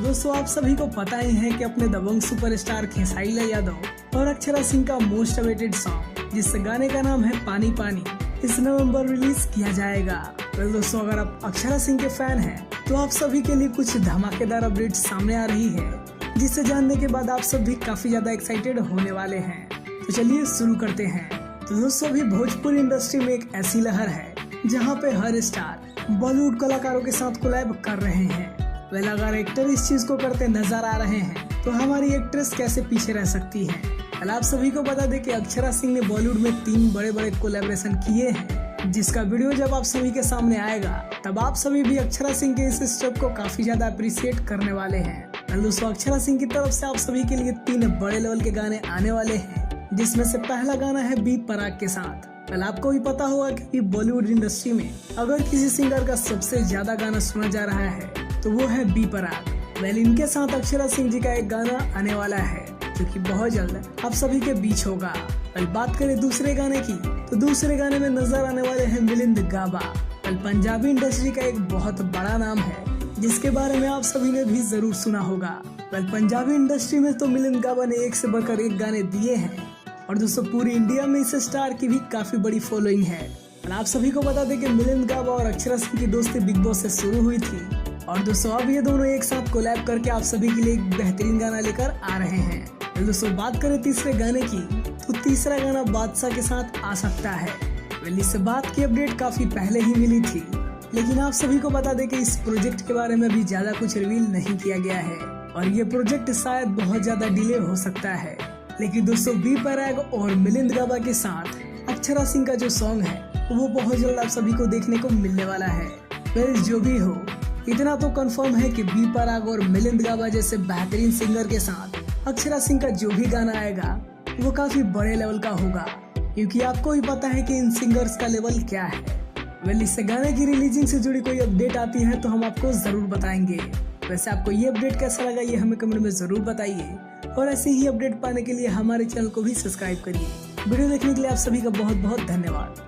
दोस्तों आप सभी को पता ही है कि अपने दबंग सुपरस्टार खेसारी लाल यादव और अक्षरा सिंह का मोस्ट अवेटेड सॉन्ग जिस गाने का नाम है पानी पानी इस नवंबर रिलीज किया जाएगा। तो दोस्तों अगर आप अक्षरा सिंह के फैन हैं तो आप सभी के लिए कुछ धमाकेदार अपडेट सामने आ रही है जिसे जानने के बाद आप सब भी काफी ज्यादा एक्साइटेड होने वाले हैं। तो चलिए शुरू करते हैं। तो दोस्तों अभी भोजपुरी इंडस्ट्री में एक ऐसी लहर है जहाँ पे हर स्टार बॉलीवुड कलाकारों के साथ कोलैब कर रहे हैं। वेल अगर एक्टर इस चीज को करते नजर आ रहे हैं तो हमारी एक्ट्रेस कैसे पीछे रह सकती है। कल आप सभी को बता दें कि अक्षरा सिंह ने बॉलीवुड में 3 बड़े बड़े कोलैबोरेशन किए हैं जिसका वीडियो जब आप सभी के सामने आएगा तब आप सभी भी अक्षरा सिंह के इस स्टेप को काफी ज्यादा अप्रिशिएट करने वाले हैं। कल दोस्तों अक्षरा सिंह की तरफ से आप सभी के लिए 3 बड़े लेवल के गाने आने वाले हैं जिसमें से पहला गाना है बी पराग के साथ। कल आपको भी पता होगा कि बॉलीवुड इंडस्ट्री में अगर किसी सिंगर का सबसे ज्यादा गाना सुना जा रहा है तो वो है बी पराग। वेल इनके साथ अक्षरा सिंह जी का एक गाना आने वाला है जो कि बहुत जल्द आप सभी के बीच होगा। वेल बात करें दूसरे गाने की तो दूसरे गाने में नजर आने वाले हैं मिलिंद गाबा। वेल पंजाबी इंडस्ट्री का एक बहुत बड़ा नाम है जिसके बारे में आप सभी ने भी जरूर सुना होगा। वेल पंजाबी इंडस्ट्री में तो मिलिंद गाबा ने एक से बढ़कर एक गाने दिए हैं और दोस्तों पूरी इंडिया में इस स्टार की भी काफी बड़ी फॉलोइंग है। और आप सभी को बता दें कि मिलिंद गाबा और अक्षरा सिंह की दोस्ती बिग बॉस से शुरू हुई थी और दोस्तों अब ये दोनों एक साथ कोलैब करके आप सभी के लिए एक बेहतरीन गाना लेकर आ रहे हैं। दोस्तों बात करें तीसरे गाने की तो तीसरा गाना बादशाह के साथ आ सकता है। वेल इस बात की अपडेट काफी पहले ही मिली थी लेकिन आप सभी को बता दें कि इस प्रोजेक्ट के बारे में भी ज्यादा कुछ रिवील नहीं किया गया है और ये प्रोजेक्ट शायद बहुत ज्यादा डिले हो सकता है। लेकिन दोस्तों बी पराग और मिलिंद गाबा के साथ अक्षरा सिंह का जो सॉन्ग है वो बहुत जल्द आप सभी को देखने को मिलने वाला है। वेल जो भी हो इतना तो कंफर्म है कि बी पराग और मिलिंद गाबा जैसे बेहतरीन सिंगर के साथ अक्षरा सिंह का जो भी गाना आएगा वो काफी बड़े लेवल का होगा क्योंकि आपको भी पता है कि इन सिंगर्स का लेवल क्या है। वेल इस गाने की रिलीजिंग से जुड़ी कोई अपडेट आती है तो हम आपको जरूर बताएंगे। वैसे आपको ये अपडेट कैसा लगा ये हमें कमेंट में जरूर बताइए और ऐसे ही अपडेट पाने के लिए हमारे चैनल को भी सब्सक्राइब करिए। वीडियो देखने के लिए आप सभी का बहुत बहुत धन्यवाद।